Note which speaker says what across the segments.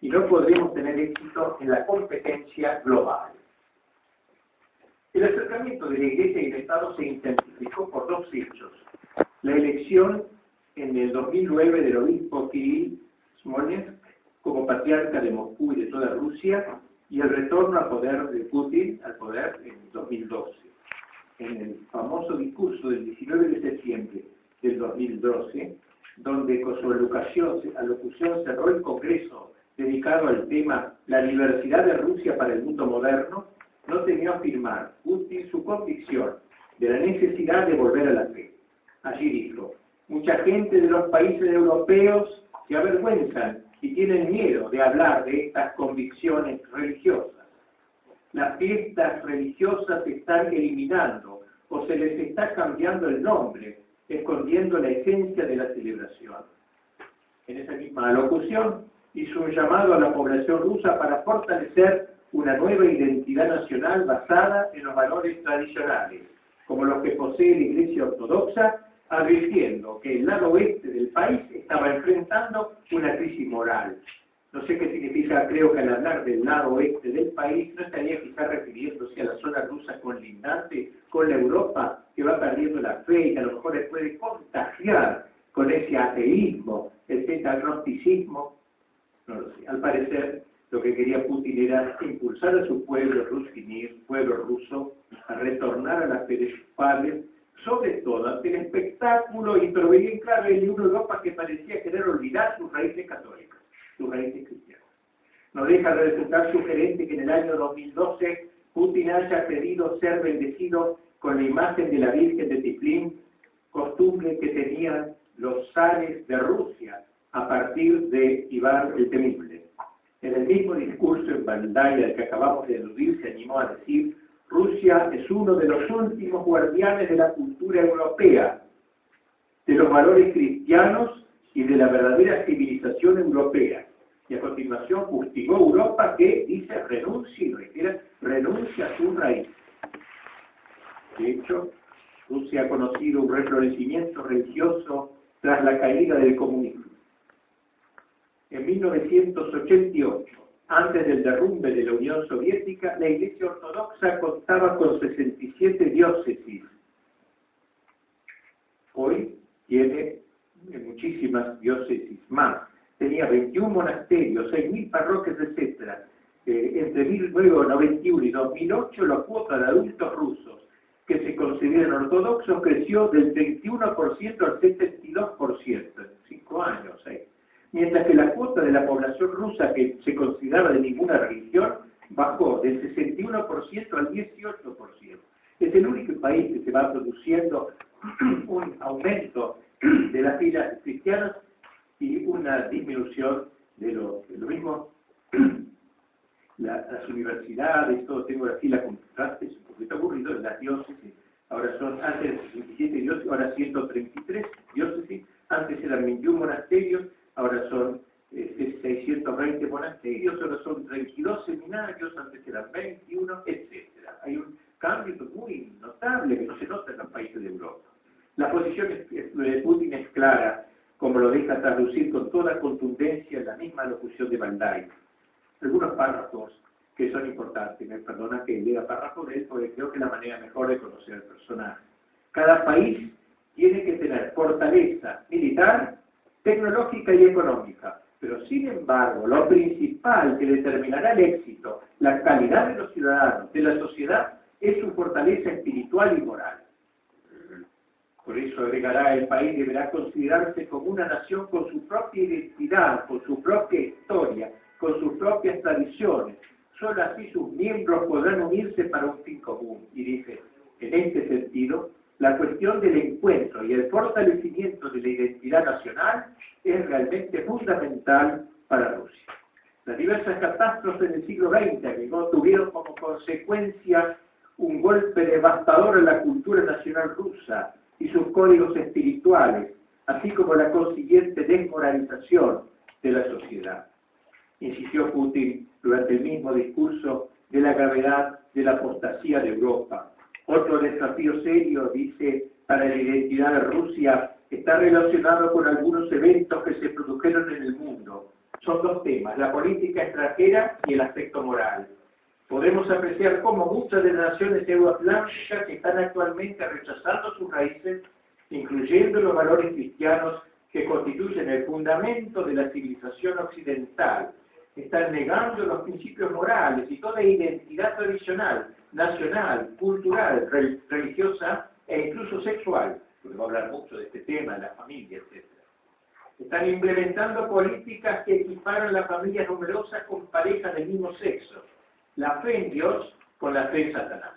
Speaker 1: y no podremos tener éxito en la competencia global. El acercamiento de la Iglesia y el Estado se intensificó por dos hechos. La elección en el 2009 del obispo Kirill Smolensk como patriarca de Moscú y de toda Rusia, y el retorno al poder de Putin al poder en 2012. En el famoso discurso del 19 de septiembre del 2012, donde con su alocución cerró el Congreso dedicado al tema La diversidad de Rusia para el mundo moderno, no temió afirmar Putin su convicción de la necesidad de volver a la fe. Allí dijo: mucha gente de los países europeos se avergüenzan y tienen miedo de hablar de estas convicciones religiosas. Las fiestas religiosas se están eliminando o se les está cambiando el nombre, escondiendo la esencia de la celebración. En esa misma alocución hizo un llamado a la población rusa para fortalecer una nueva identidad nacional basada en los valores tradicionales, como los que posee la Iglesia Ortodoxa, advirtiendo que el lado oeste del país estaba enfrentando una crisis moral. No sé qué significa, creo que al hablar del lado oeste del país no estaría quizás refiriéndose a la zona rusa colindante con la Europa, que va perdiendo la fe y que a lo mejor les puede contagiar con ese ateísmo, ese agnosticismo. No lo sé. Al parecer, lo que quería Putin era impulsar a su pueblo ruso, a retornar a la fe de sus padres, sobre todo ante el espectáculo, y pero bien claro, en una Europa que parecía querer olvidar sus raíces católicas, sus raíces cristianas. No deja de resultar sugerente que en el año 2012 Putin haya pedido ser bendecido con la imagen de la Virgen de Tiflín, costumbre que tenían los zares de Rusia a partir de Iván el Temible. En el mismo discurso en Valdai al que acabamos de aludir, se animó a decir: Rusia es uno de los últimos guardianes de la cultura europea, de los valores cristianos y de la verdadera civilización europea. Y a continuación fustigó Europa que dice renuncia a su raíz. De hecho, Rusia ha conocido un reflorecimiento religioso tras la caída del comunismo. En 1988, antes del derrumbe de la Unión Soviética, la Iglesia Ortodoxa contaba con 67 diócesis. Hoy tiene muchísimas diócesis más. Tenía 21 monasterios, 6.000 parroquias, etc. Entre 1991 y 2008, la cuota de adultos rusos que se consideran ortodoxos creció del 31% al 72% en 5 años. Mientras que la cuota de la población rusa que se consideraba de ninguna religión bajó del 61% al 18%. Es el único país que se va produciendo un aumento de las filas cristianas y una disminución de lo mismo. Las universidades, todo, tengo la fila contraste, es un poquito aburrido, las diócesis, ahora son, antes de 67 diócesis, ahora 133 diócesis, antes eran 21 monasterios, ahora son 620 monasterios, ahora son 32 seminarios, antes eran 21, etc. Hay un cambio muy notable que no se nota en los países de Europa. La posición de Putin es clara, como lo deja traducir con toda contundencia en la misma locución de Valdai. Algunos párrafos que son importantes, me perdona que lea párrafos de él, porque creo que es la manera mejor de conocer el personaje. Cada país tiene que tener fortaleza militar, tecnológica y económica, pero sin embargo, lo principal que determinará el éxito, la calidad de los ciudadanos, de la sociedad, es su fortaleza espiritual y moral. Por eso agregará, el país deberá considerarse como una nación con su propia identidad, con su propia historia, con sus propias tradiciones. Solo así sus miembros podrán unirse para un fin común. Y dice, en este sentido, la cuestión del encuentro y el fortalecimiento de la identidad nacional es realmente fundamental para Rusia. Las diversas catástrofes del siglo XX tuvieron como consecuencia un golpe devastador a la cultura nacional rusa y sus códigos espirituales, así como la consiguiente desmoralización de la sociedad. Insistió Putin durante el mismo discurso de la gravedad de la apostasía de Europa. Otro desafío serio, dice, para la identidad de Rusia está relacionado con algunos eventos que se produjeron en el mundo. son dos temas, la política extranjera y el aspecto moral. Podemos apreciar cómo muchas de las naciones euroatlánticas están actualmente rechazando sus raíces, incluyendo los valores cristianos que constituyen el fundamento de la civilización occidental. Están negando los principios morales y toda identidad tradicional, nacional, cultural, religiosa e incluso sexual. Podemos hablar mucho de este tema, la familia, etc. Están implementando políticas que equiparan las familias numerosas con parejas del mismo sexo, la fe en Dios con la fe en Satanás.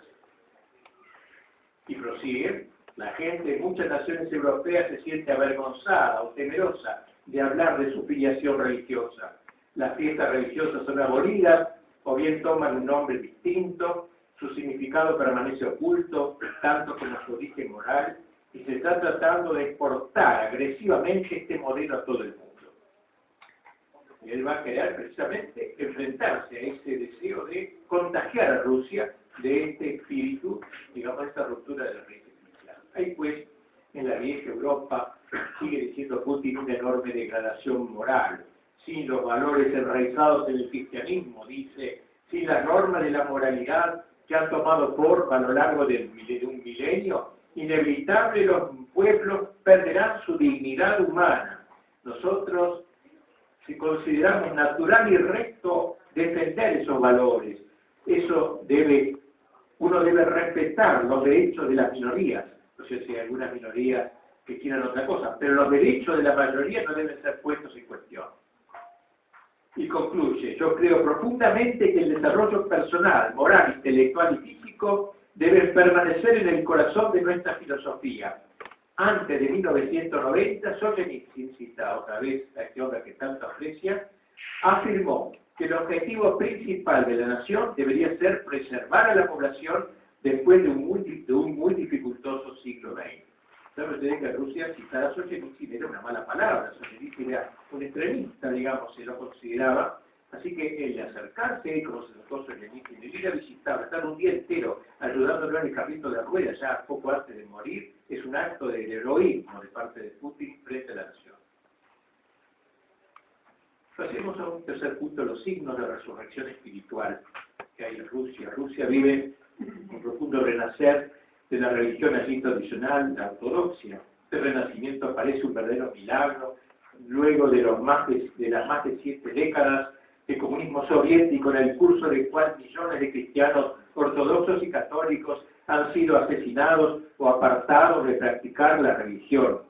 Speaker 1: Y prosigue, la gente en muchas naciones europeas se siente avergonzada o temerosa de hablar de su filiación religiosa. Las fiestas religiosas son abolidas o bien toman un nombre distinto, su significado permanece oculto, tanto como su origen moral, y se está tratando de exportar agresivamente este modelo a todo el mundo. Y él va a querer precisamente enfrentarse a ese deseo de contagiar a Rusia de este espíritu, digamos, esta ruptura de la religión cristiana. Ahí pues, en la vieja Europa, sigue diciendo Putin una enorme degradación moral, sin los valores enraizados en el cristianismo, dice, sin las normas de la moralidad que han tomado forma a lo largo de un milenio, inevitable los pueblos perderán su dignidad humana. Nosotros, si consideramos natural y recto defender esos valores, uno debe respetar los derechos de las minorías. No sé si hay algunas minorías que quieran otra cosa, pero los derechos de la mayoría no deben ser puestos en cuestión. Y concluye, yo creo profundamente que el desarrollo personal, moral, intelectual y físico deben permanecer en el corazón de nuestra filosofía. Antes de 1990, Solzhenitsyn, cita otra vez a este hombre que tanto aprecia, afirmó que el objetivo principal de la nación debería ser preservar a la población después de un muy dificultoso siglo XX. ¿Saben ustedes que Rusia citar a Solzhenitsyn era una mala palabra? Solzhenitsyn era un extremista, digamos, se lo consideraba. Así que el acercarse, como se notó Solzhenitsyn, el ir a visitarlo, estar un día entero ayudándolo en el carrito de ruedas, ya poco antes de morir, es un acto de heroísmo de parte de Putin frente a la nación. Pasemos a un tercer punto, los signos de resurrección espiritual que hay en Rusia. Rusia vive un profundo renacer de la religión allí tradicional, la ortodoxia. Este renacimiento parece un verdadero milagro, luego de las más de 7 décadas de comunismo soviético, en el curso del cual millones de cristianos ortodoxos y católicos han sido asesinados o apartados de practicar la religión.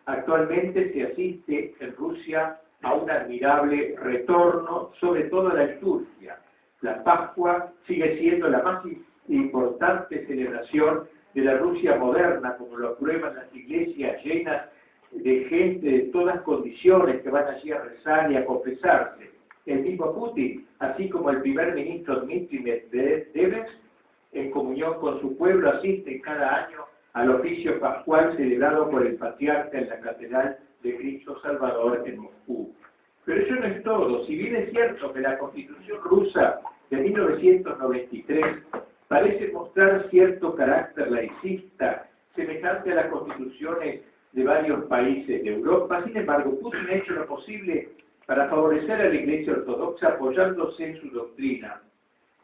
Speaker 1: Actualmente se asiste en Rusia a un admirable retorno, sobre todo a la liturgia. La Pascua sigue siendo la más importante celebración de la Rusia moderna, como lo prueban las iglesias llenas de gente de todas condiciones que van allí a rezar y a confesarse. El mismo Putin, así como el primer ministro Dmitry Medvedev, en comunión con su pueblo, asisten cada año al oficio pascual celebrado por el patriarca en la Catedral de Cristo Salvador en Moscú. Pero eso no es todo. Si bien es cierto que la Constitución rusa de 1993 parece mostrar cierto carácter laicista, semejante a las constituciones de varios países de Europa, sin embargo, Putin ha hecho lo posible para favorecer a la Iglesia Ortodoxa apoyándose en su doctrina.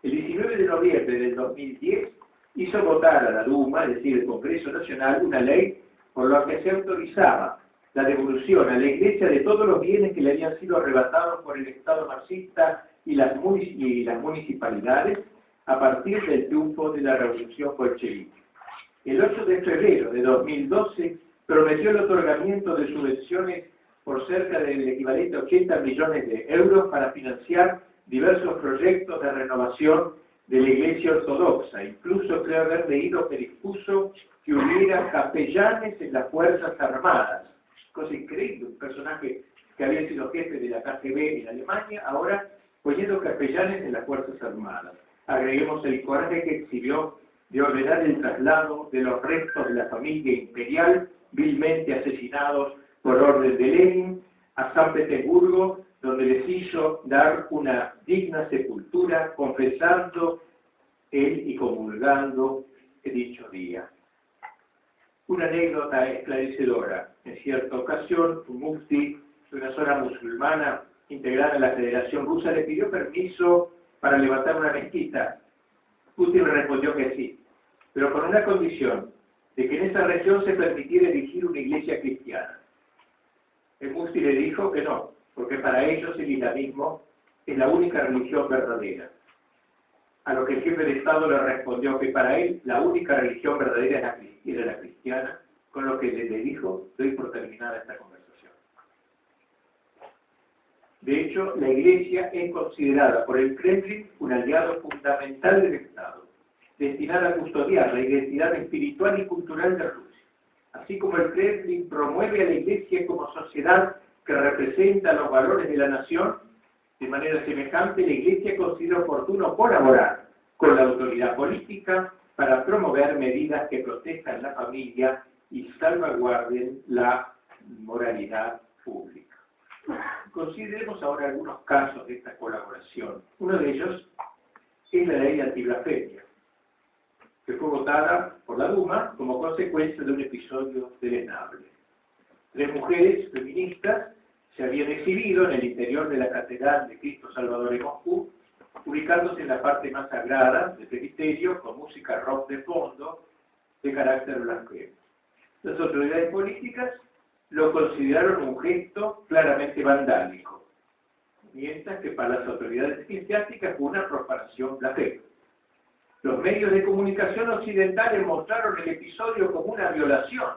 Speaker 1: El 19 de noviembre del 2010 hizo votar a la Duma, es decir, el Congreso Nacional, una ley por la que se autorizaba la devolución a la Iglesia de todos los bienes que le habían sido arrebatados por el Estado marxista y las municipalidades a partir del triunfo de la Revolución Bolchevique. El 8 de febrero de 2012 prometió el otorgamiento de subvenciones por cerca del equivalente a 80 millones de euros para financiar diversos proyectos de renovación de la Iglesia Ortodoxa. Incluso creo haber leído que dispuso que hubiera capellanes en las Fuerzas Armadas. Cosa increíble, un personaje que había sido jefe de la KGB en Alemania, ahora poniendo capellanes en las Fuerzas Armadas. Agreguemos el coraje que exhibió de ordenar el traslado de los restos de la familia imperial, vilmente asesinados por orden de Lenin, a San Petersburgo, donde les hizo dar una digna sepultura, confesando él y comulgando dicho día. Una anécdota esclarecedora. En cierta ocasión, un mufti de una zona musulmana integrada en la Federación Rusa, le pidió permiso para levantar una mezquita. Putin le respondió que sí, pero con una condición, de que en esa región se permitiera erigir una iglesia cristiana. El mufti le dijo que no, porque para ellos el islamismo es la única religión verdadera. A lo que el jefe de Estado le respondió que para él la única religión verdadera era la cristiana, con lo que le dijo, doy por terminada esta conversación. De hecho, la Iglesia es considerada por el Kremlin un aliado fundamental del Estado, destinada a custodiar la identidad espiritual y cultural de Rusia. Así como el Kremlin promueve a la Iglesia como sociedad que representa los valores de la nación, de manera semejante la Iglesia considera oportuno colaborar con la autoridad política para promover medidas que protejan la familia y salvaguarden la moralidad pública. Consideremos ahora algunos casos de esta colaboración. Uno de ellos es la ley antiblasfemia, que fue votada por la Duma como consecuencia de un episodio deleznable. 3 mujeres feministas se habían exhibido en el interior de la Catedral de Cristo Salvador en Moscú, ubicándose en la parte más sagrada del presbiterio con música rock de fondo de carácter blasfemo. Las autoridades políticas lo consideraron un gesto claramente vandálico, mientras que para las autoridades eclesiásticas fue una profanación blasfema. Los medios de comunicación occidentales mostraron el episodio como una violación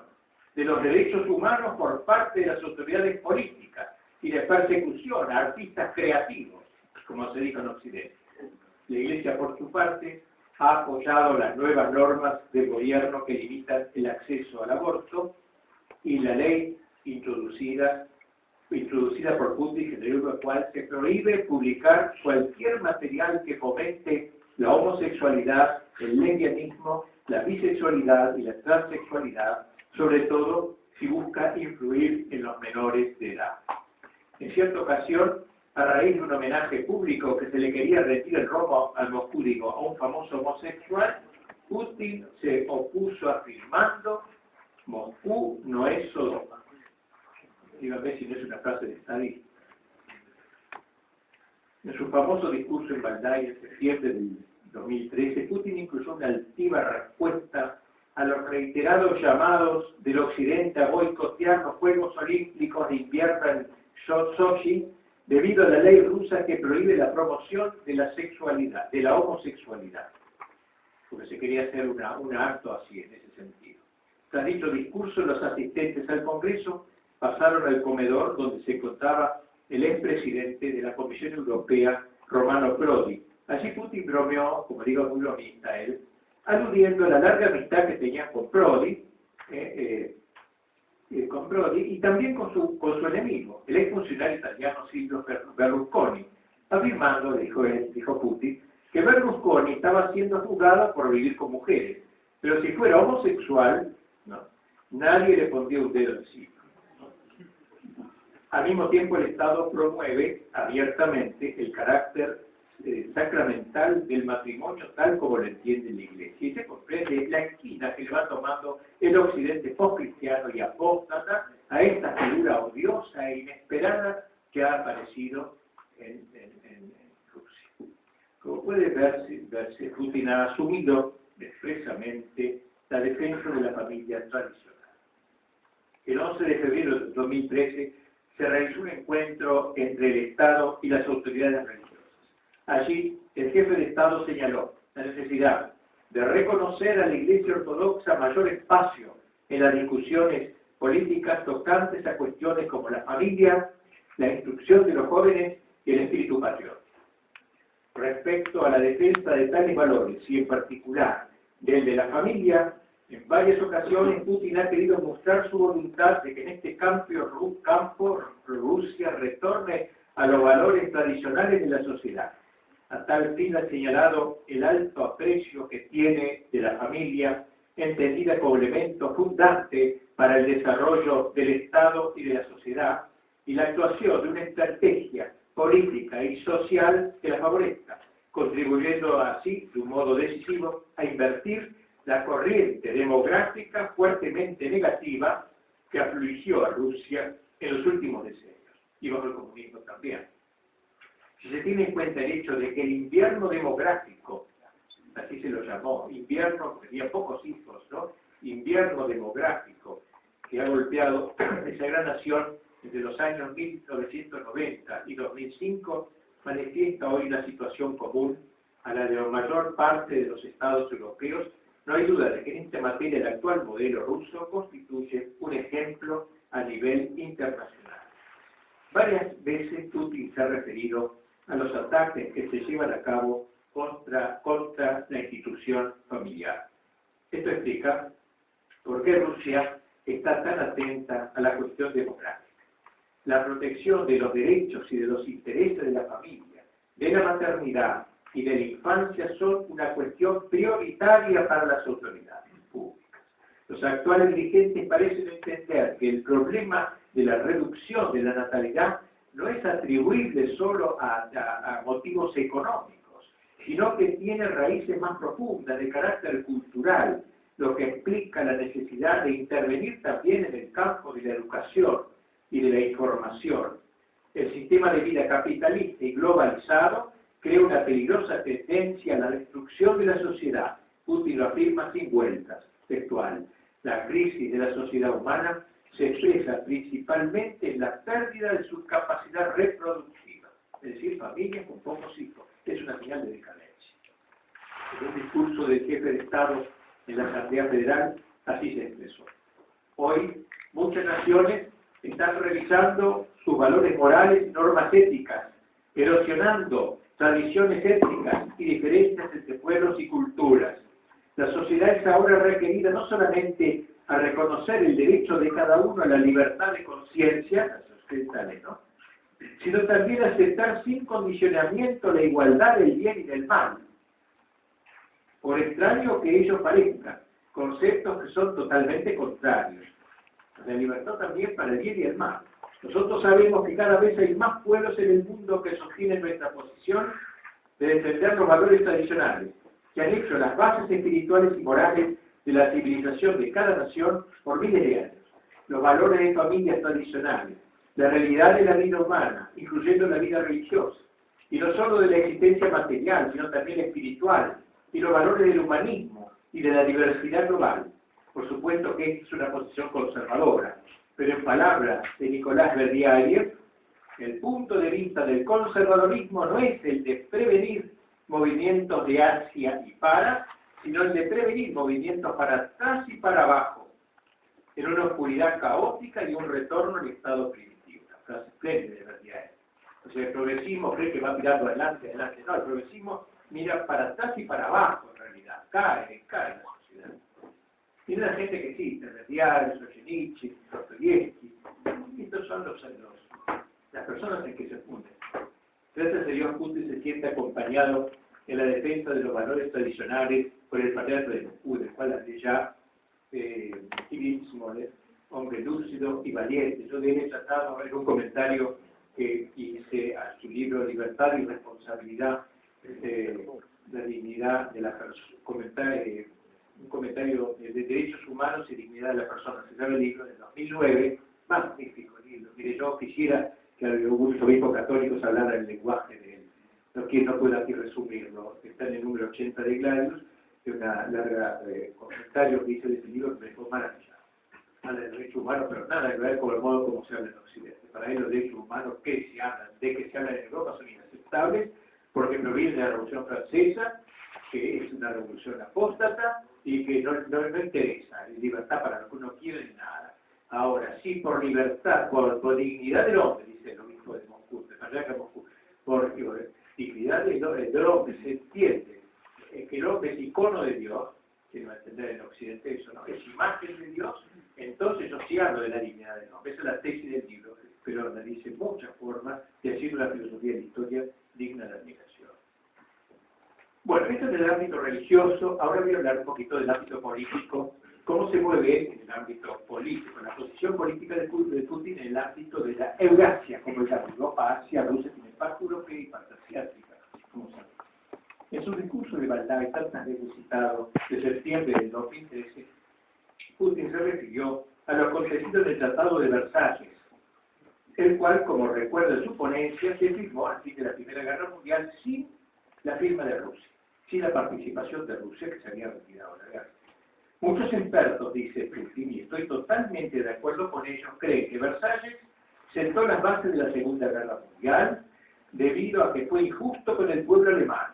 Speaker 1: de los derechos humanos por parte de las autoridades políticas y de persecución a artistas creativos, como se dijo en Occidente. La Iglesia, por su parte, ha apoyado las nuevas normas del gobierno que limitan el acceso al aborto y la ley introducida por Putin, en el cual se prohíbe publicar cualquier material que fomente la homosexualidad, el lesbianismo, la bisexualidad y la transexualidad, sobre todo si busca influir en los menores de edad. En cierta ocasión, a raíz de un homenaje público que se le quería rendir en Roma al moscúdico a un famoso homosexual, Putin se opuso afirmando: Moscú no es Sodoma. Dígame si no es una frase de estadista. En su famoso discurso en Valdai en septiembre del 2013, Putin incluyó una altiva respuesta a los reiterados llamados del Occidente a boicotear los Juegos Olímpicos de Invierno en Sochi debido a la ley rusa que prohíbe la promoción de la sexualidad, de la homosexualidad, porque se quería hacer un acto así en ese sentido. Tras dicho discurso, los asistentes al Congreso pasaron al comedor donde se encontraba el expresidente de la Comisión Europea, Romano Prodi. Allí Putin bromeó, como digo, muy bromista él, aludiendo a la larga amistad que tenía con Prodi, y también con su enemigo, el exfuncionario italiano Silvio Berlusconi, afirmando, dijo Putin, que Berlusconi estaba siendo juzgado por vivir con mujeres, pero si fuera homosexual, no, nadie le pondría un dedo encima. Al mismo tiempo, el Estado promueve abiertamente el carácter sacramental del matrimonio tal como lo entiende la Iglesia. Y se comprende la esquina que le va tomando el Occidente postcristiano y apóstata a esta figura odiosa e inesperada que ha aparecido en Rusia. Como puede verse, Putin ha asumido expresamente la defensa de la familia tradicional. El 11 de febrero de 2013 se realizó un encuentro entre el Estado y las autoridades religiosas. Allí, el jefe de Estado señaló la necesidad de reconocer a la Iglesia Ortodoxa mayor espacio en las discusiones políticas tocantes a cuestiones como la familia, la instrucción de los jóvenes y el espíritu patriótico. Respecto a la defensa de tales valores, y en particular del de la familia, en varias ocasiones Putin ha querido mostrar su voluntad de que en este campo Rusia retorne a los valores tradicionales de la sociedad. A tal fin ha señalado el alto aprecio que tiene de la familia, entendida como elemento fundante para el desarrollo del Estado y de la sociedad, y la actuación de una estrategia política y social que la favorezca, contribuyendo así, de un modo decisivo, a invertir la corriente demográfica fuertemente negativa que afluició a Rusia en los últimos decenios, y bajo el comunismo también. Si se tiene en cuenta el hecho de que el invierno demográfico, así se lo llamó, invierno, tenía pocos hijos, ¿no? Invierno demográfico, que ha golpeado esa gran nación desde los años 1990 y 2005, manifiesta hoy una situación común a la de la mayor parte de los estados europeos. No hay duda de que en esta materia el actual modelo ruso constituye un ejemplo a nivel internacional. Varias veces Putin se ha referido a los ataques que se llevan a cabo contra la institución familiar. Esto explica por qué Rusia está tan atenta a la cuestión democrática. La protección de los derechos y de los intereses de la familia, de la maternidad y de la infancia son una cuestión prioritaria para las autoridades públicas. Los actuales dirigentes parecen entender que el problema de la reducción de la natalidad no es atribuible solo a motivos económicos, sino que tiene raíces más profundas de carácter cultural, lo que explica la necesidad de intervenir también en el campo de la educación y de la información. El sistema de vida capitalista y globalizado crea una peligrosa tendencia a la destrucción de la sociedad. Putin lo afirma sin vueltas, textual. La crisis de la sociedad humana se expresa principalmente en la pérdida de su capacidad reproductiva, es decir, familias con pocos hijos. Es una señal de decadencia. En un discurso del jefe de Estado en la Asamblea Federal, así se expresó. Hoy, muchas naciones están revisando sus valores morales y normas éticas, erosionando tradiciones étnicas y diferencias entre pueblos y culturas. La sociedad es ahora requerida no solamente a reconocer el derecho de cada uno a la libertad de conciencia, las occidentales, ¿no?, sino también a aceptar sin condicionamiento la igualdad del bien y del mal. Por extraño que ello parezca, conceptos que son totalmente contrarios. La libertad también para el bien y el mal. Nosotros sabemos que cada vez hay más pueblos en el mundo que sostienen nuestra posición de defender los valores tradicionales, que han hecho las bases espirituales y morales de la civilización de cada nación por miles de años. Los valores de familias tradicionales, la realidad de la vida humana, incluyendo la vida religiosa, y no solo de la existencia material, sino también espiritual, y los valores del humanismo y de la diversidad global. Por supuesto que esta es una posición conservadora, pero en palabras de Nicolás Berdiaev, el punto de vista del conservadorismo no es el de prevenir movimientos de hacia y para, sino el de prevenir movimientos para atrás y para abajo, en una oscuridad caótica y un retorno al estado primitivo. Una frase espléndida de Berdiaev. O sea, el progresismo cree que va mirando adelante. No, el progresismo mira para atrás y para abajo, en realidad. Cae la sociedad. Tiene la gente que existe, Berdiaev, Solzhenitsyn, Dostoyevsky. Estos son las personas en que se funden. Gracias a Dios, Putin se siente acompañado en la defensa de los valores tradicionales por el patriarca de Moscú, del cual hablé ya, Kirill Smolev, hombre lúcido y valiente. Yo de él he tratado en un comentario que hice a su libro Libertad y Responsabilidad, la dignidad de la persona, un comentario de derechos humanos y dignidad de la persona. Se llama el libro del 2009, magnífico libro. Mire, yo quisiera que algunos obispos católicos hablaran el lenguaje de él. No puedo aquí resumirlo. Está en el número 80 de Gladius, de una larga comentario que hice de ese libro que me dejó maravillado. Habla de derechos humanos, pero nada que ver con el modo como se habla en Occidente. Para él los derechos humanos de que se hablan en Europa son inaceptables, porque provienen de la Revolución Francesa, que es una revolución apóstata, y que no interesa, libertad para lo que uno quiere ni nada. Ahora, sí, por libertad, por dignidad del hombre, dice el obispo de Moscú, de Patriarca de Moscú, por dignidad del hombre, se entiende que el hombre es icono de Dios, que no va a entender en Occidente eso, ¿no? Es imagen de Dios, entonces yo sí hablo de la dignidad del hombre. Esa es la tesis del libro, pero analice muchas formas de hacer una filosofía de la historia digna de admiración. Bueno, esto es el ámbito religioso. Ahora voy a hablar un poquito del ámbito político. ¿Cómo se mueve en el ámbito político? La posición política de Putin en el ámbito de la Eurasia, como es la Europa, Asia, Rusia, tiene parte europea y parte asiática, como saben. En su discurso de Valdai, tantas veces citado, de septiembre del 2013, Putin se refirió a lo acontecido en el Tratado de Versalles, el cual, como recuerda en su ponencia, se firmó al fin de la Primera Guerra Mundial sin la firma de Rusia, sin la participación de Rusia, que se había retirado de la guerra. Muchos expertos, dice Putin, y estoy totalmente de acuerdo con ellos, creen que Versalles sentó las bases de la Segunda Guerra Mundial debido a que fue injusto con el pueblo alemán.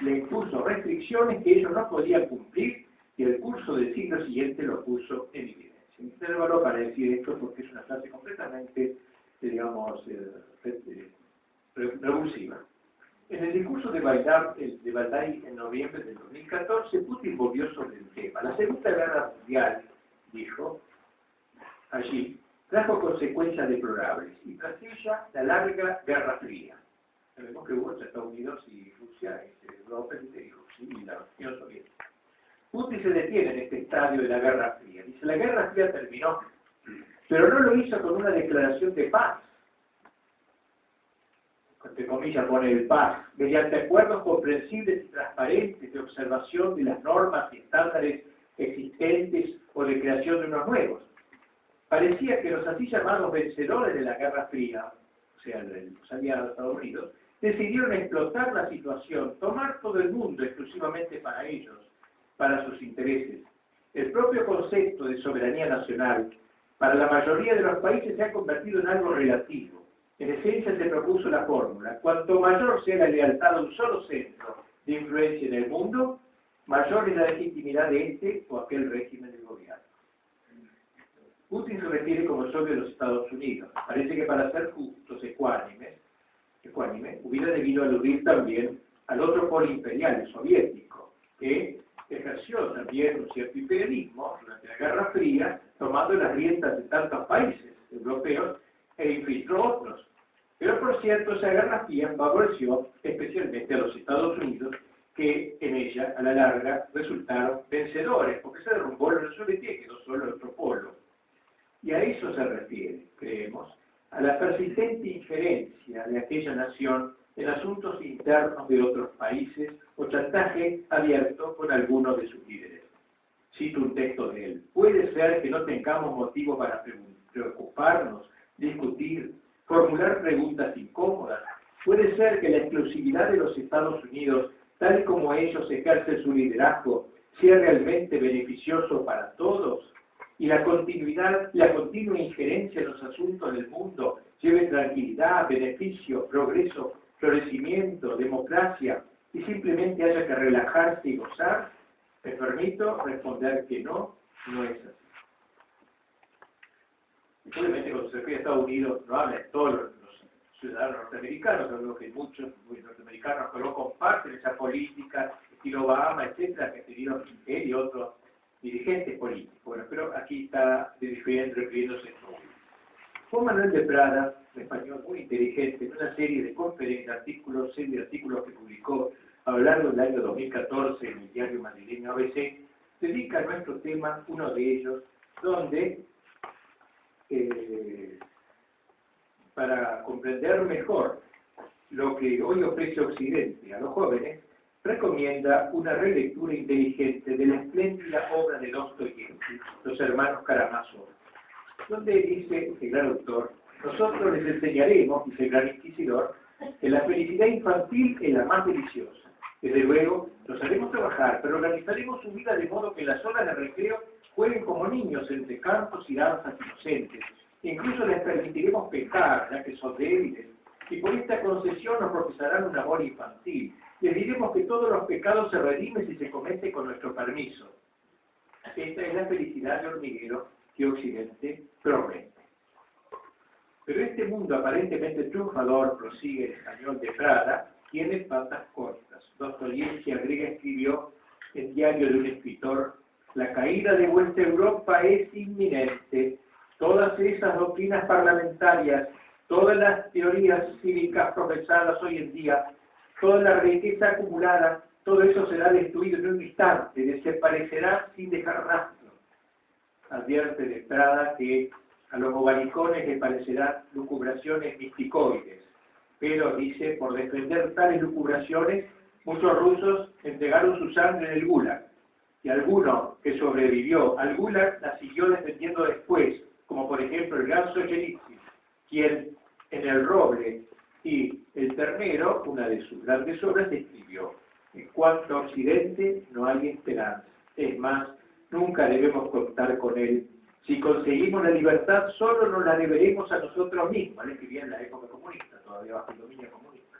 Speaker 1: Le impuso restricciones que ellos no podían cumplir y el curso del siglo siguiente lo puso en evidencia. Me intervalo para decir esto porque es una frase completamente, digamos, revulsiva. En el discurso de Valdai en noviembre del 2014, Putin volvió sobre el tema. La Segunda Guerra Mundial, dijo, allí, trajo consecuencias deplorables y tras ella la larga Guerra Fría. Sabemos que hubo entre Estados Unidos y Rusia, Europa y la Unión Soviética. Putin se detiene en este estadio de la Guerra Fría. Dice, la Guerra Fría terminó, pero no lo hizo con una declaración de paz. Entre comillas pone el paz, mediante acuerdos comprensibles y transparentes de observación de las normas y estándares existentes o de creación de unos nuevos. Parecía que los así llamados vencedores de la Guerra Fría, o sea, los aliados de Estados Unidos, decidieron explotar la situación, tomar todo el mundo exclusivamente para ellos, para sus intereses. El propio concepto de soberanía nacional, para la mayoría de los países, se ha convertido en algo relativo. En esencia se propuso la fórmula: cuanto mayor sea la lealtad a un solo centro de influencia en el mundo, mayor es la legitimidad de este o aquel régimen de gobierno. Putin se refiere como socio de los Estados Unidos. Parece que para ser justos, ecuánime, hubiera debido aludir también al otro polo imperial, el soviético, que ejerció también un cierto imperialismo durante la Guerra Fría, tomando las riendas de tantos países europeos e infiltró otros. Pero por cierto, esa Guerra Fría favoreció especialmente a los Estados Unidos, que en ella, a la larga, resultaron vencedores, porque se derrumbó la Unión Soviética y quedó solo el otro polo. Y a eso se refiere, creemos, a la persistente injerencia de aquella nación en asuntos internos de otros países o chantaje abierto con alguno de sus líderes. Cito un texto de él. Puede ser que no tengamos motivo para preocuparnos, discutir, formular preguntas incómodas. Puede ser que la exclusividad de los Estados Unidos, tal y como ellos ejercen su liderazgo, sea realmente beneficioso para todos, y la continua injerencia en los asuntos del mundo lleve tranquilidad, beneficio, progreso, florecimiento, democracia, y simplemente haya que relajarse y gozar. Me permito responder que no es así. Obviamente cuando se refiere a Estados Unidos no habla de todos los ciudadanos norteamericanos, hablo que muchos norteamericanos que no comparten esa política, estilo Obama, etcétera, que ha tenido él y otros dirigentes políticos. Bueno, pero aquí está refiriéndose a esto. Juan Manuel de Prada, un español muy inteligente, en una serie de conferencias, serie de artículos que publicó a lo largo del año 2014 en el diario madrileño ABC, dedica a nuestro tema uno de ellos, donde para comprender mejor lo que hoy ofrece Occidente a los jóvenes, recomienda una relectura inteligente de la espléndida obra de Dostoyevsky, Los hermanos Karamazov, donde dice el gran autor: nosotros les enseñaremos, dice el gran inquisidor, que la felicidad infantil es la más deliciosa. Desde luego, los haremos trabajar, pero organizaremos su vida de modo que en las horas de recreo jueguen como niños entre cantos y danzas inocentes. Incluso les permitiremos pecar, ya que son débiles, y por esta concesión nos profesarán un amor infantil. Les diremos que todos los pecados se redimen si se cometen con nuestro permiso. Esta es la felicidad de hormiguero que Occidente promete. Pero este mundo aparentemente triunfador, prosigue el español de Prada, tiene patas cortas. Dostoyevsky agrega, escribió en Diario de un escritor: la caída de vuestra Europa es inminente. Todas esas doctrinas parlamentarias, todas las teorías cívicas profesadas hoy en día, toda la riqueza acumulada, todo eso será destruido en un instante, desaparecerá sin dejar rastro. Advierte de Prada que a los bobalicones les parecerán lucubraciones misticoides, pero dice, por defender tales lucubraciones, muchos rusos entregaron su sangre en el Gulag, y alguno que sobrevivió al Gulag la siguió defendiendo después, como por ejemplo el gran Solzhenitsyn. quien en El roble y el ternero, una de sus grandes obras, escribió: en cuanto a Occidente no hay esperanza. Es más, nunca debemos contar con él. Si conseguimos la libertad, solo nos la deberemos a nosotros mismos. Él escribía en la época comunista, todavía bajo el dominio comunista.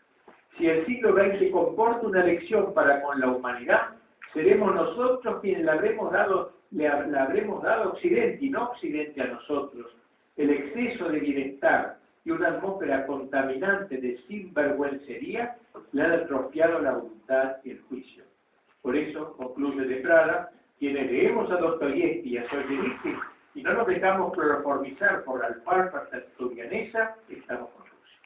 Speaker 1: Si el siglo XX comporta una lección para con la humanidad, seremos nosotros quienes le habremos dado a Occidente, y no Occidente a nosotros. El exceso de bienestar y una atmósfera contaminante de sinvergüencería le han atrofiado la voluntad y el juicio. Por eso, concluye de Prada, quienes leemos a Dostoyevsky y a Solzhenitsyn y no nos dejamos cloroformizar por la alfalfa sartorianesa, estamos con Rusia.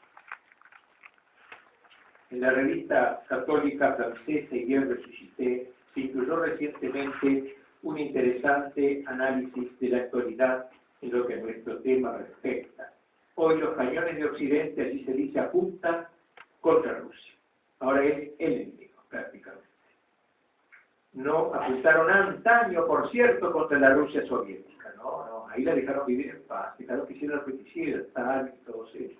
Speaker 1: En la revista católica francesa Hier Ressuscité se incluyó recientemente un interesante análisis de la actualidad en lo que a nuestro tema respecta. Hoy los cañones de Occidente, así se dice, apuntan contra Rusia. Ahora es el enemigo, prácticamente. No apuntaron antaño, por cierto, contra la Rusia soviética. No, ahí la dejaron vivir en paz, dejaron que hiciera lo que quisiera, Stalin y todos ellos.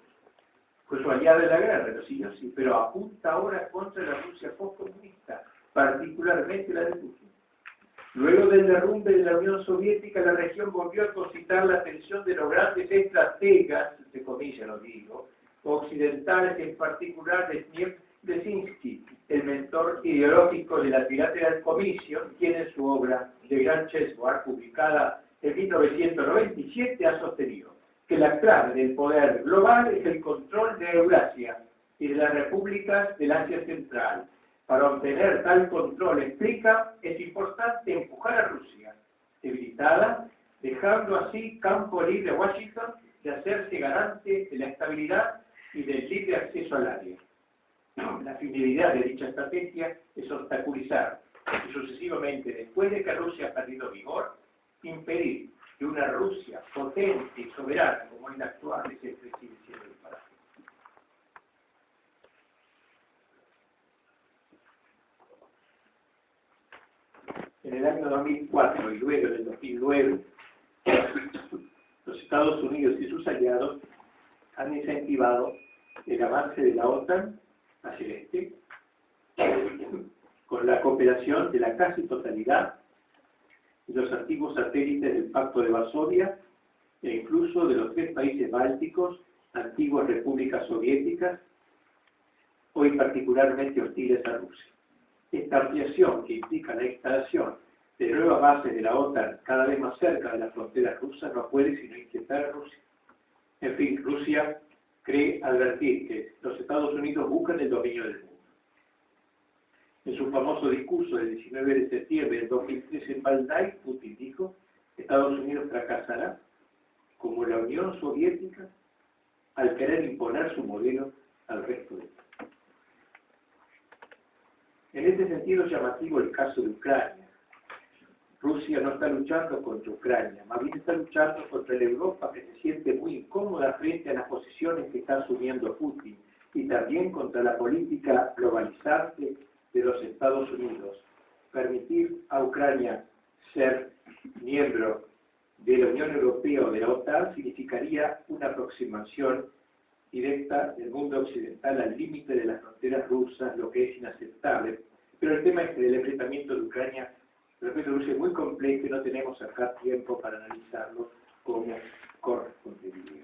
Speaker 1: Fue su aliada en la guerra, lo siguió sí, pero apunta ahora contra la Rusia postcomunista, particularmente la de Putin. Luego del derrumbe de la Unión Soviética, la región volvió a concitar la atención de los grandes estrategas, entre comillas lo digo, occidentales, en particular de Zbigniew Brzezinski, el mentor ideológico de la Trilateral Commission, quien en su obra The Grand Chessboard, publicada en 1997, ha sostenido que la clave del poder global es el control de Eurasia y de las repúblicas del Asia Central. Para obtener tal control, explica, es importante empujar a Rusia, debilitada, dejando así campo libre a Washington de hacerse garante de la estabilidad y del libre acceso al área. La finalidad de dicha estrategia es obstaculizar y sucesivamente, después de que Rusia ha perdido vigor, impedir que una Rusia potente y soberana como es la actual se sigue siendo el paraje. En el año 2004 y luego en el 2009, los Estados Unidos y sus aliados han incentivado el avance de la OTAN hacia el este, con la cooperación de la casi totalidad de los antiguos satélites del Pacto de Varsovia e incluso de los 3 países bálticos, antiguas repúblicas soviéticas, hoy particularmente hostiles a Rusia. Esta ampliación, que implica la instalación de nuevas bases de la OTAN cada vez más cerca de las fronteras rusas, no puede sino inquietar a Rusia. En fin, Rusia cree advertir que los Estados Unidos buscan el dominio del mundo. En su famoso discurso del 19 de septiembre del 2013 en Valdai, Putin dijo: Estados Unidos fracasará como la Unión Soviética al querer imponer su modelo al resto del mundo. En este sentido es llamativo el caso de Ucrania. Rusia no está luchando contra Ucrania, más bien está luchando contra la Europa, que se siente muy incómoda frente a las posiciones que está asumiendo Putin, y también contra la política globalizante de los Estados Unidos. Permitir a Ucrania ser miembro de la Unión Europea o de la OTAN significaría una aproximación directa del mundo occidental al límite de las fronteras rusas, lo que es inaceptable. Pero el tema del enfrentamiento de Ucrania respecto a Rusia es muy complejo y no tenemos acá tiempo para analizarlo como correspondería.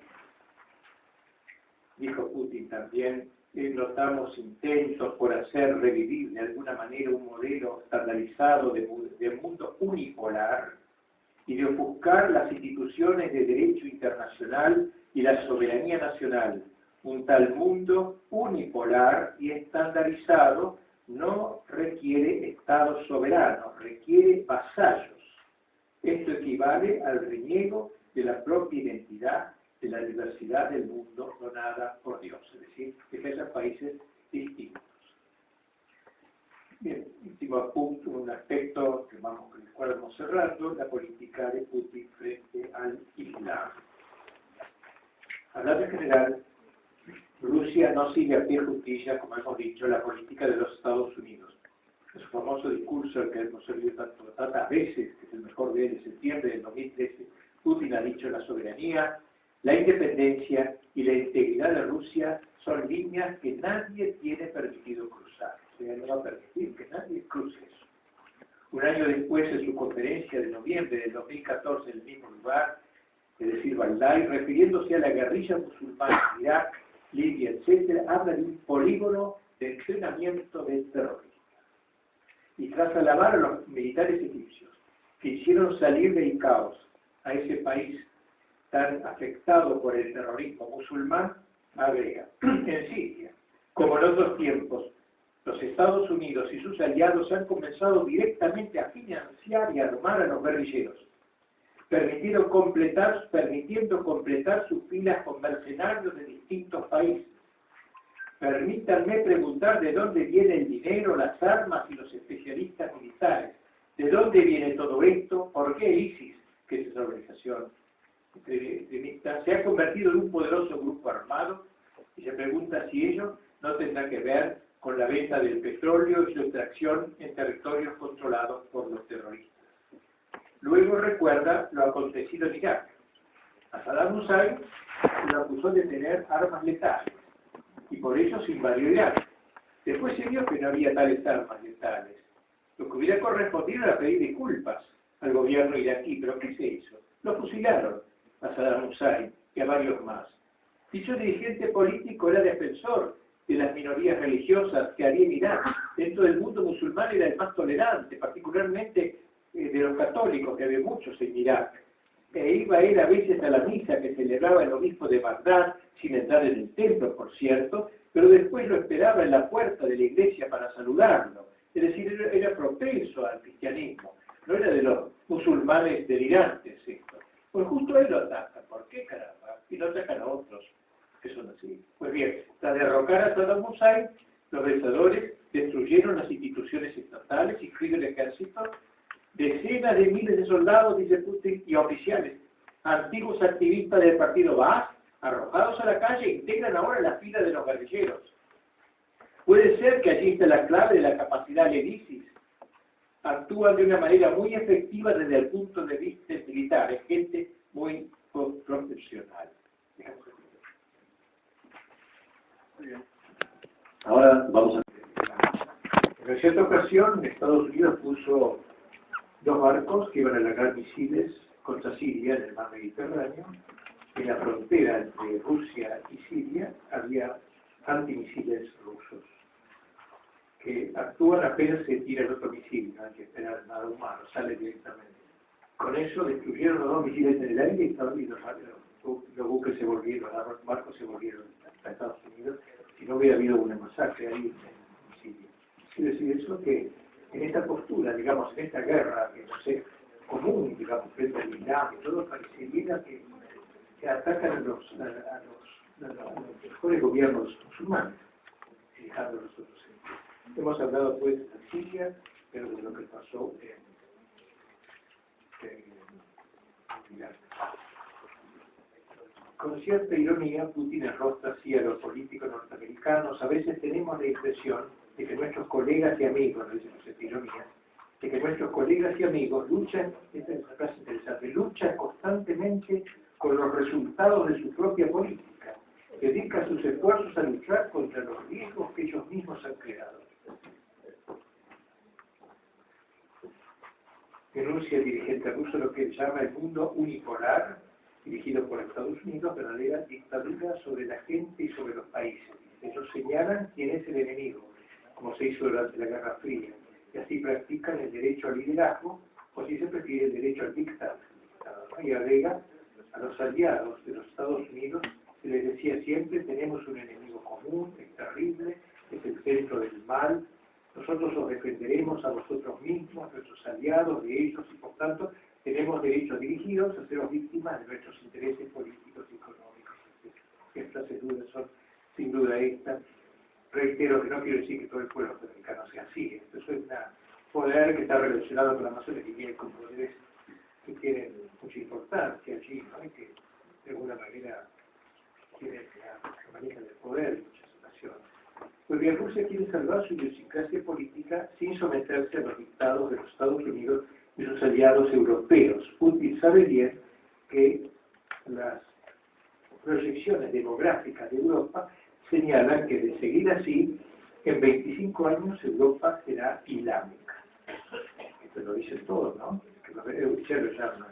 Speaker 1: Dijo Putin también: notamos intentos por hacer revivir de alguna manera un modelo estandarizado de mundo unipolar y de ofuscar las instituciones de derecho internacional y la soberanía nacional. Un tal mundo unipolar y estandarizado no requiere estados soberanos, requiere vasallos. Esto equivale al reniego de la propia identidad de la diversidad del mundo donada por Dios, es decir, de que haya países distintos. Bien, último punto, un aspecto que con el cual vamos cerrando, la política de Putin frente al Islam. Hablando en general, Rusia no sigue a pie justicia, como hemos dicho, la política de los Estados Unidos. En su famoso discurso, el que hemos oído tantas veces, que es el mejor de él, de septiembre del 2013, Putin ha dicho: la soberanía La independencia y la integridad de Rusia son líneas que nadie tiene permitido cruzar. O sea, no va a permitir que nadie cruce eso. Un año después, en su conferencia de noviembre del 2014 en el mismo lugar, es decir, Valdai, refiriéndose a la guerrilla musulmana en Irak, Libia, etc., habla de un polígono de entrenamiento del terrorismo. Y tras alabar a los militares egipcios que hicieron salir del caos a ese país tan afectado por el terrorismo musulmán, agrega, en Siria, como en otros tiempos, los Estados Unidos y sus aliados han comenzado directamente a financiar y armar a los guerrilleros, permitiendo completar sus filas con mercenarios de distintos países. Permítanme preguntar de dónde viene el dinero, las armas y los especialistas militares. ¿De dónde viene todo esto? ¿Por qué ISIS, que es esa organización extremista, se ha convertido en un poderoso grupo armado? Y se pregunta si ello no tendrá que ver con la venta del petróleo y su extracción en territorios controlados por los terroristas. Luego recuerda lo acontecido en Irak. A Saddam Hussein se lo acusó de tener armas letales y por ello se invadió Irak. Después se vio que no había tales armas letales. Lo que hubiera correspondido era pedir disculpas al gobierno iraquí, pero ¿qué se hizo? Lo fusilaron a Saddam Hussein y a varios más. Dicho dirigente político era defensor de las minorías religiosas que había en Irak. Dentro del mundo musulmán era el más tolerante, particularmente de los católicos, que había muchos en Irak. E iba él a veces a la misa que celebraba el obispo de Bagdad, sin entrar en el templo, por cierto, pero después lo esperaba en la puerta de la iglesia para saludarlo. Es decir, era propenso al cristianismo, no era de los musulmanes delirantes esto. Pues justo él lo ataca. ¿Por qué, caramba? Y no atacan a otros que son así. Pues bien, tras derrocar a Saddam Hussein, los vencedores destruyeron las instituciones estatales, incluido el ejército, decenas de miles de soldados, dice Putin, y oficiales, antiguos activistas del partido Baas, arrojados a la calle, integran ahora la fila de los guerrilleros. Puede ser que allí está la clave de la capacidad del ISIS. Actúan de una manera muy efectiva desde el punto de vista militar, es gente muy profesional.
Speaker 2: Ahora vamos a...
Speaker 1: En cierta ocasión, Estados Unidos puso 2 barcos que iban a largar misiles contra Siria en el mar Mediterráneo. En la frontera entre Rusia y Siria había antimisiles rusos que actúan apenas se tira el otro misil, no hay que esperar nada humano, sale directamente. Con eso destruyeron los 2 misiles en el aire y los buques se volvieron, los barcos se volvieron a Estados Unidos, si no hubiera habido una masacre ahí en Siria. Quiere decir eso que en esta postura, digamos, en esta guerra, que no sé, común, digamos, frente al Islam y todo, parecería que atacan a los mejores gobiernos musulmanes, dejando a los otros. Hemos hablado pues de Siria, pero de lo que pasó en Irak. Con cierta ironía, Putin enrostra así a los políticos norteamericanos. A veces tenemos la impresión de que nuestros colegas y amigos, no decimos esta ironía, de que nuestros colegas y amigos luchan, esta es una frase interesante, luchan constantemente con los resultados de su propia política, dedica sus esfuerzos a luchar contra los riesgos que ellos mismos han creado. Denuncia el dirigente ruso lo que él llama el mundo unipolar, dirigido por Estados Unidos, verdadera dictadura sobre la gente y sobre los países. Ellos señalan quién es el enemigo, como se hizo durante la Guerra Fría, y así practican el derecho al liderazgo, o si se prefiere el derecho al dictado. Y agrega, a los aliados de los Estados Unidos se les decía siempre, tenemos un enemigo común, es terrible, es el centro del mal, nosotros os defenderemos a vosotros mismos, nuestros aliados, de ellos, y por tanto tenemos derecho a dirigiros, a seros víctimas de nuestros intereses políticos y económicos. Estas dudas son, sin duda, estas. Reitero que no quiero decir que todo el pueblo norteamericano sea así. Esto es un poder que está relacionado con la masonería y con poderes que tienen mucha importancia allí, ¿no? Y que de alguna manera quieren que manejen el poder en muchas ocasiones. Pues bien, Rusia quiere salvar su idiosincrasia política sin someterse a los dictados de los Estados Unidos y sus aliados europeos. Putin sabe bien que las proyecciones demográficas de Europa señalan que de seguir así, en 25 años Europa será islámica. Esto lo dicen todos, ¿no? Que ya lo llaman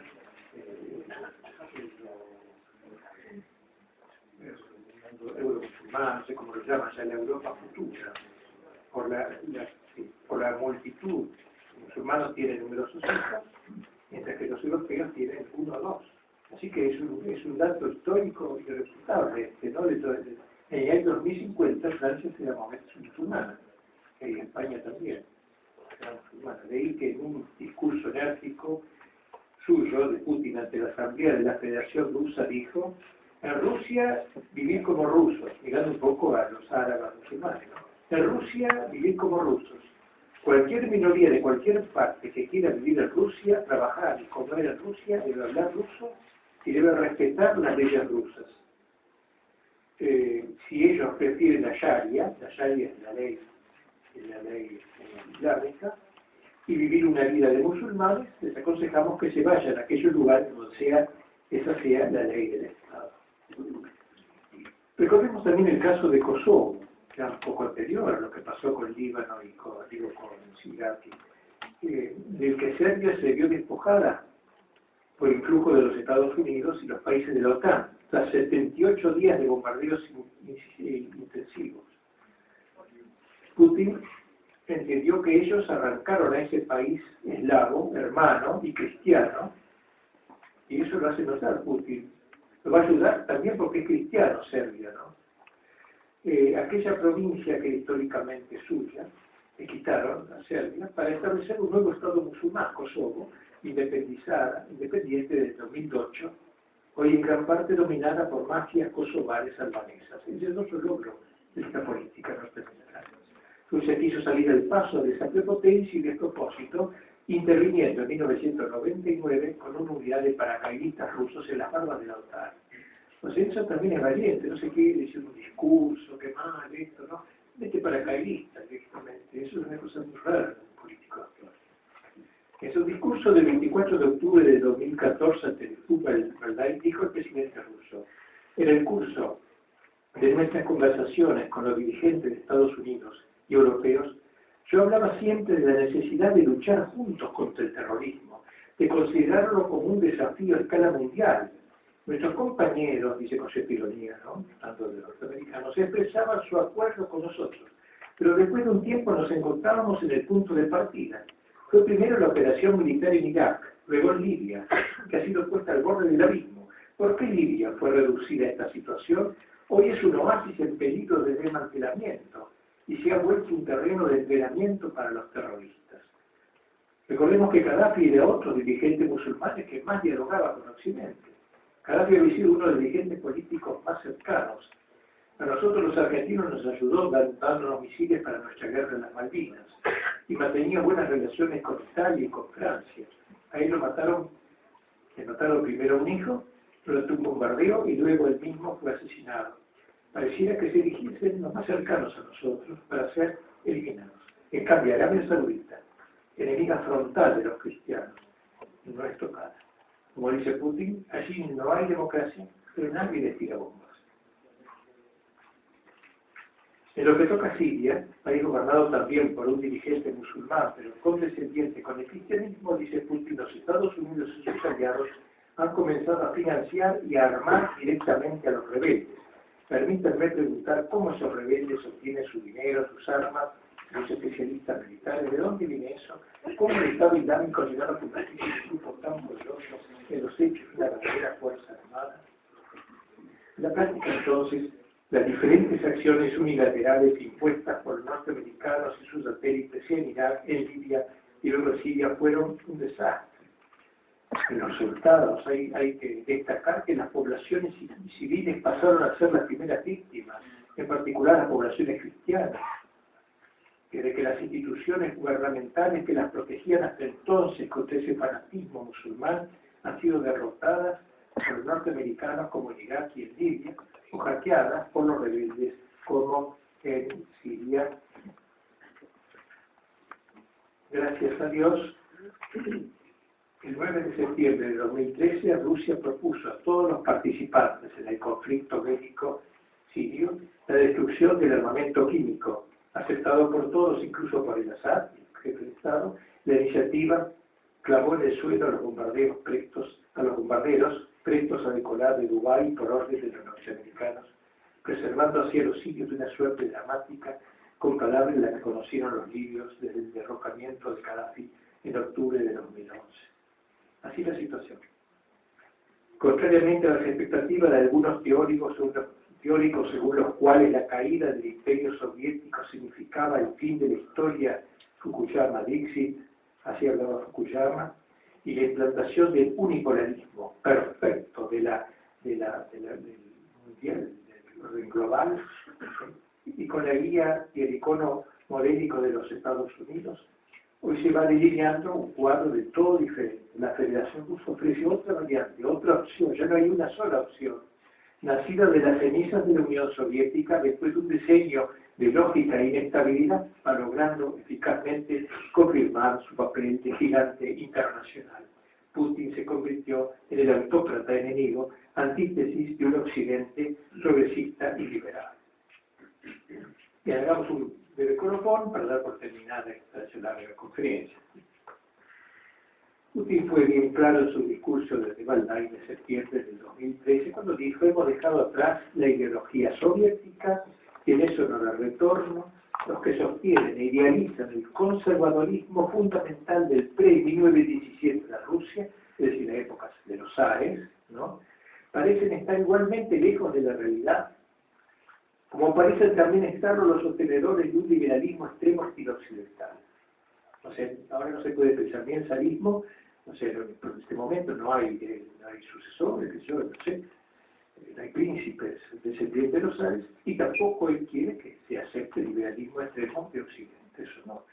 Speaker 1: euromusulmán, no sé cómo lo llaman, ya la Europa futura, por la multitud. Los musulmanes tienen numerosos hijos, mientras que los europeos tienen uno o dos. Así que es un dato histórico irrefutable, ¿no? En el año 2050 Francia será musulmana, y España también será musulmana. Leí que en un discurso enérgico suyo de Putin ante la Asamblea de la Federación Rusa dijo: en Rusia vivir como rusos, mirando un poco a los árabes musulmanes, ¿no? En Rusia vivir como rusos. Cualquier minoría de cualquier parte que quiera vivir en Rusia, trabajar y comer en Rusia, debe hablar ruso y debe respetar las leyes rusas. Si ellos prefieren la Sharia es la ley islámica, y vivir una vida de musulmanes, les aconsejamos que se vayan a aquellos lugares donde esa sea la ley del Estado. Recordemos también el caso de Kosovo, que era un poco anterior a lo que pasó con Líbano y con Irak, del que Serbia se vio despojada por influjo de los Estados Unidos y los países de la OTAN, tras 78 días de bombardeos intensivos. Putin entendió que ellos arrancaron a ese país eslavo, hermano y cristiano, y eso lo hace notar Putin. Lo va a ayudar también porque es cristiano Serbia, ¿no? Aquella provincia que históricamente es suya, le quitaron a Serbia para establecer un nuevo Estado musulmán, Kosovo, independiente desde 2008, hoy en gran parte dominada por mafias kosovares albanesas. Ese es otro logro de esta política norteamericana. Rusia quiso salir al paso de esa prepotencia y de propósito, interviniendo en 1999 con una unidad de paracaidistas rusos en las barbas de la OTAN. Pues eso también es valiente, no se quiere decir un discurso, qué mal, esto, ¿no? Mete paracaidistas directamente, eso es una cosa muy rara en un político actual. En su discurso del 24 de octubre de 2014 ante el Fulbright dijo el presidente ruso: en el curso de nuestras conversaciones con los dirigentes de Estados Unidos y europeos, yo hablaba siempre de la necesidad de luchar juntos contra el terrorismo, de considerarlo como un desafío a escala mundial. Nuestros compañeros, dice con cierta ironía, ¿no?, tanto de los norteamericanos, expresaban su acuerdo con nosotros, pero después de un tiempo nos encontrábamos en el punto de partida. Fue primero la operación militar en Irak, luego en Libia, que ha sido puesta al borde del abismo. ¿Por qué Libia fue reducida a esta situación? Hoy es un oasis en peligro de desmantelamiento y se ha vuelto un terreno de entrenamiento para los terroristas. Recordemos que Gaddafi era otro dirigente musulmán que más dialogaba con Occidente. Gaddafi había sido uno de los dirigentes políticos más cercanos. A nosotros los argentinos nos ayudó dándonos misiles para nuestra guerra en las Malvinas y mantenía buenas relaciones con Italia y con Francia. Ahí le mataron primero a un hijo durante un bombardeo y luego él mismo fue asesinado. Pareciera que se dirigiesen los más cercanos a nosotros para ser eliminados. En cambio, Arabia Saudita, enemiga frontal de los cristianos, no es tocada. Como dice Putin, allí no hay democracia, pero nadie les tira bombas. En lo que toca a Siria, país gobernado también por un dirigente musulmán, pero condescendiente con el cristianismo, dice Putin, los Estados Unidos y sus aliados han comenzado a financiar y a armar directamente a los rebeldes. Permítanme preguntar cómo esos rebeldes obtienen su dinero, sus armas, los especialistas militares, ¿de dónde viene eso? ¿Cómo el Estado Islámico ha llegado a convertirse en un grupo tan poderoso en los hechos de una verdadera fuerza armada? En la práctica, entonces, las diferentes acciones unilaterales impuestas por los norteamericanos y sus satélites en Irak, en Libia y luego en Siria fueron un desastre. En los resultados hay que destacar que las poblaciones civiles pasaron a ser las primeras víctimas, en particular las poblaciones cristianas, de que las instituciones gubernamentales que las protegían hasta entonces contra ese fanatismo musulmán han sido derrotadas por los norteamericanos como en Irak y en Libia, o hackeadas por los rebeldes como en Siria. Gracias a Dios, El 9 de septiembre de 2013, Rusia propuso a todos los participantes en el conflicto bélico sirio la destrucción del armamento químico, aceptado por todos, incluso por el Assad, el jefe de Estado. La iniciativa clavó en el suelo a los bombarderos prestos a decolar de Dubái por orden de los norteamericanos, preservando así a los sirios de una suerte dramática comparable a la que conocieron los libios desde el derrocamiento de Gaddafi en octubre de 2011. Así la situación. Contrariamente a las expectativas de algunos teóricos según los cuales la caída del imperio soviético significaba el fin de la historia Fukuyama-Dixit, así hablaba Fukuyama, y la implantación del unipolarismo perfecto del mundial, del orden global, y con la guía y el icono modélico de los Estados Unidos, hoy se va delineando un cuadro de todo diferente. La Federación Rusa ofrece otra variante, otra opción, ya no hay una sola opción, nacida de las cenizas de la Unión Soviética después de un diseño de lógica e inestabilidad, va logrando eficazmente confirmar su papel de gigante internacional. Putin se convirtió en el autócrata enemigo, antítesis de un occidente progresista y liberal. Y hagamos un breve colofón para dar por terminada esta larga conferencia. Putin fue bien claro en su discurso desde Valdai de septiembre del 2013, cuando dijo: hemos dejado atrás la ideología soviética, y en eso no habrá retorno. Los que sostienen e idealizan el conservadorismo fundamental del pre-1917 de la Rusia, es decir, la época de los zares, ¿no?, parecen estar igualmente lejos de la realidad, como parecen también estarlo los sostenedores de un liberalismo extremo estilo occidental. O sea, ahora no se puede pensar ni en zarismo, o sea, en este momento no hay sucesores, yo no sé, no hay príncipes descendientes de los zares, y tampoco él quiere que se acepte el liberalismo extremo de Occidente, eso no.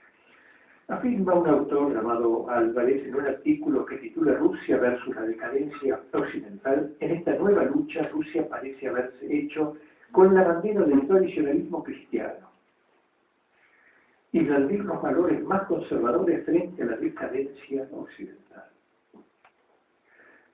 Speaker 1: Afirma un autor llamado Álvarez en un artículo que titula Rusia versus la decadencia occidental: en esta nueva lucha Rusia parece haberse hecho con la bandera del tradicionalismo cristiano y blandir los valores más conservadores frente a la decadencia occidental.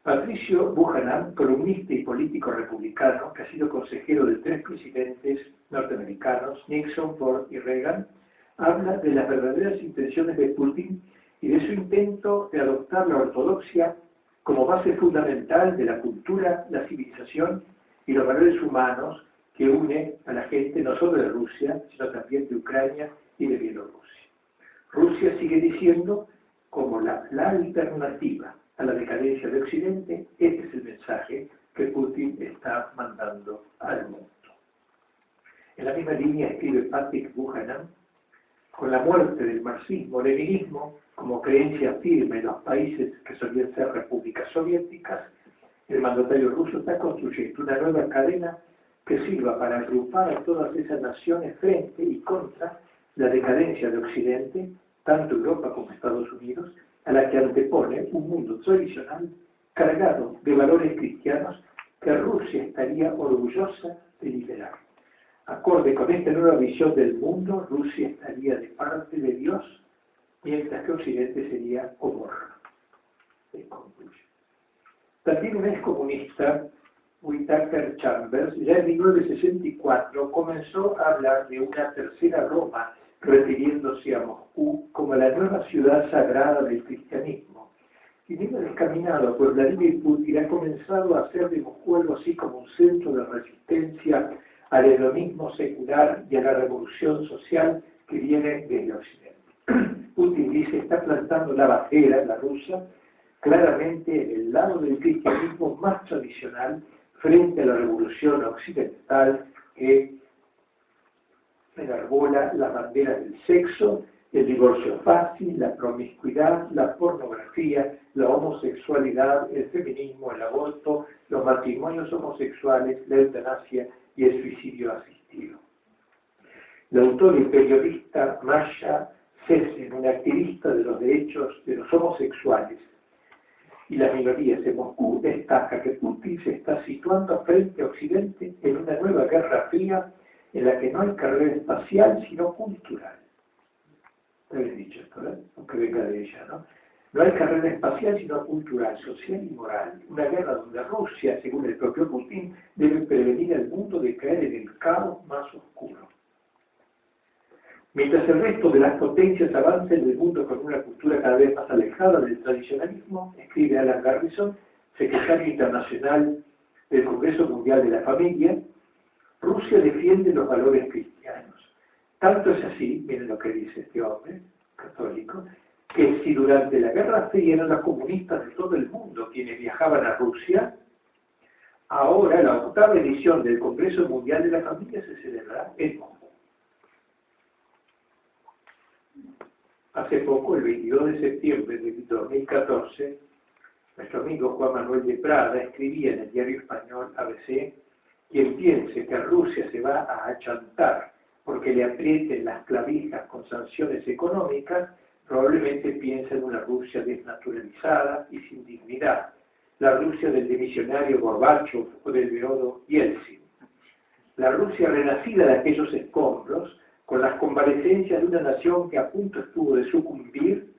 Speaker 1: Patricio Buchanan, columnista y político republicano, que ha sido consejero de 3 presidentes norteamericanos, Nixon, Ford y Reagan, habla de las verdaderas intenciones de Putin y de su intento de adoptar la ortodoxia como base fundamental de la cultura, la civilización y los valores humanos que une a la gente no solo de Rusia, sino también de Ucrania y de Bielorrusia. Rusia sigue diciendo como la alternativa a la decadencia de Occidente. Este es el mensaje que Putin está mandando al mundo. En la misma línea escribe Patrick Buchanan: con la muerte del marxismo-leninismo como creencia firme en los países que solían ser repúblicas soviéticas, el mandatario ruso está construyendo una nueva cadena que sirva para agrupar a todas esas naciones frente y contra la decadencia de Occidente, tanto Europa como Estados Unidos, a la que antepone un mundo tradicional cargado de valores cristianos que Rusia estaría orgullosa de liberar. Acorde con esta nueva visión del mundo, Rusia estaría de parte de Dios, mientras que Occidente sería Gomorra. También un excomunista, Whittaker Chambers, ya en 1964 comenzó a hablar de una tercera Roma, refiriéndose a Moscú como la nueva ciudad sagrada del cristianismo. Y bien descaminado por Vladimir Putin, ha comenzado a hacer de Moscú algo así como un centro de resistencia al hedonismo secular y a la revolución social que viene desde Occidente. Putin dice: está plantando la bandera, la rusa, claramente en el lado del cristianismo más tradicional frente a la revolución occidental que enarbola las banderas del sexo, el divorcio fácil, la promiscuidad, la pornografía, la homosexualidad, el feminismo, el aborto, los matrimonios homosexuales, la eutanasia y el suicidio asistido. La autora y periodista Masha Sesin, una activista de los derechos de los homosexuales y las minorías en Moscú, destaca que Putin se está situando frente a Occidente en una nueva guerra fría en la que no hay carrera espacial, sino cultural. Está bien dicho esto, ¿eh? Aunque venga de ella, ¿no? No hay carrera espacial, sino cultural, social y moral. Una guerra donde Rusia, según el propio Putin, debe prevenir al mundo de caer en el caos más oscuro. Mientras el resto de las potencias avancen en el mundo con una cultura cada vez más alejada del tradicionalismo, escribe Alan Garrison, secretario internacional del Congreso Mundial de la Familia, Rusia defiende los valores cristianos. Tanto es así, miren lo que dice este hombre católico, que si durante la Guerra Fría eran los comunistas de todo el mundo quienes viajaban a Rusia, ahora la 8ª edición del Congreso Mundial de la Familia se celebrará en Moscú. Hace poco, el 22 de septiembre de 2014, nuestro amigo Juan Manuel de Prada escribía en el diario español ABC: quien piense que Rusia se va a achantar porque le aprieten las clavijas con sanciones económicas, probablemente piensa en una Rusia desnaturalizada y sin dignidad, la Rusia del dimisionario Gorbachev o del beodo Yeltsin, la Rusia renacida de aquellos escombros, con las convalecencias de una nación que a punto estuvo de sucumbir,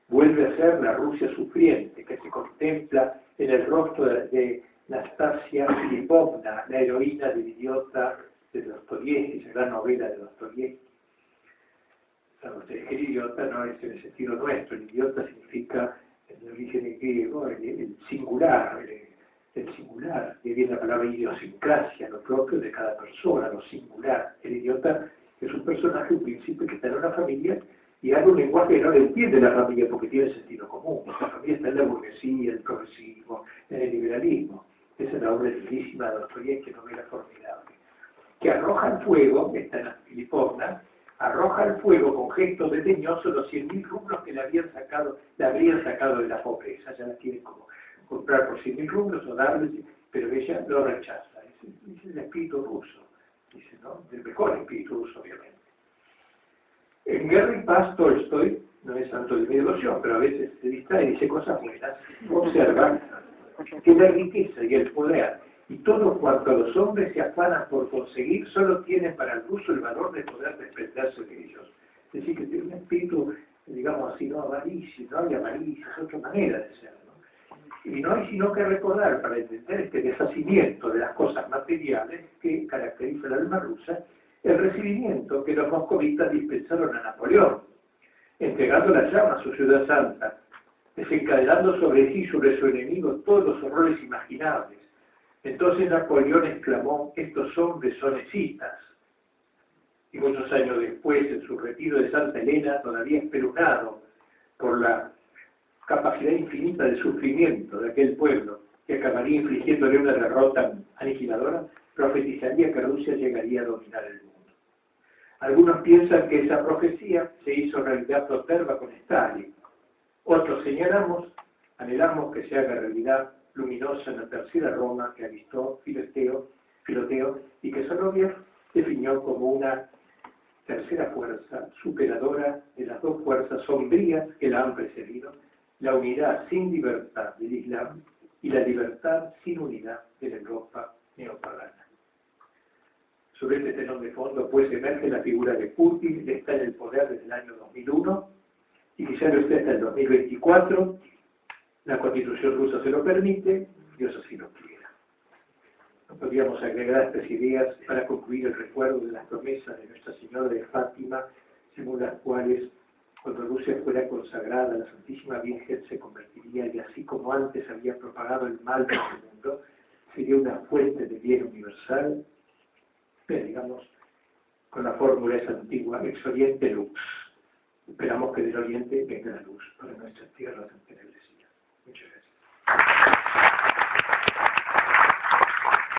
Speaker 1: vuelve a ser la Rusia sufriente que se contempla en el rostro de Nastasia Filipovna, la heroína del Idiota de Dostoyevsky, esa gran novela de Dostoyevsky. El idiota no es en el sentido nuestro, el idiota significa en el origen griego el singular, el singular, que viene la palabra idiosincrasia, lo propio de cada persona, lo singular. El idiota es un personaje, un príncipe que está en una familia y habla un lenguaje que no le entiende la familia porque tiene sentido común. La familia está en la burguesía, el progresismo, en el liberalismo. Esa es la obra bellísima de Dostoyevsky, novela formidable. Que arroja al fuego, está en la Filipovna, arroja al fuego con gestos desdeñosos los 100.000 rublos que le habrían sacado de la pobreza. Ya la quieren como comprar por 100.000 rublos o darles, pero ella lo rechaza. Es el espíritu ruso, dice, ¿no? El mejor espíritu ruso, obviamente. En Guerra y Paz, Tolstoy, no es santo de mi devoción, pero a veces se distrae y dice cosas buenas, observa que la riqueza y el poder y todo cuanto los hombres se afanan por conseguir solo tienen para el ruso el valor de poder desprenderse de ellos. Es decir, que tiene un espíritu, digamos así, no avaricia, no hay avaricia, es otra manera de ser, ¿no? Y no hay sino que recordar, para entender este deshacimiento de las cosas materiales que caracteriza el alma rusa, el recibimiento que los moscovitas dispensaron a Napoleón, entregando la llama a su ciudad santa, desencadenando sobre sí, sobre su enemigo, todos los horrores imaginables. Entonces Napoleón exclamó: estos hombres son escitas. Y muchos años después, en su retiro de Santa Elena, todavía espeluznado por la capacidad infinita de sufrimiento de aquel pueblo, que acabaría infligiéndole una derrota aniquiladora, profetizaría que Rusia llegaría a dominar el mundo. Algunos piensan que esa profecía se hizo realidad proterva con Stalin. Otros anhelamos que se haga realidad luminosa en la tercera Roma que avistó Filoteo y que Soloviev definió como una tercera fuerza superadora de las dos fuerzas sombrías que la han precedido, la unidad sin libertad del Islam y la libertad sin unidad de la Europa neopagana. Sobre este telón de fondo, pues, emerge la figura de Putin, que está en el poder desde el año 2001 y quizá lo esté hasta el 2024. La Constitución rusa se lo permite, Dios así lo quiera. No podríamos agregar estas ideas para concluir el recuerdo de las promesas de Nuestra Señora de Fátima, según las cuales, cuando Rusia fuera consagrada, la Santísima Virgen se convertiría, y así como antes había propagado el mal por el mundo, sería una fuente de bien universal, digamos, con la fórmula esa antigua, ex oriente lux. Esperamos que del oriente venga la luz.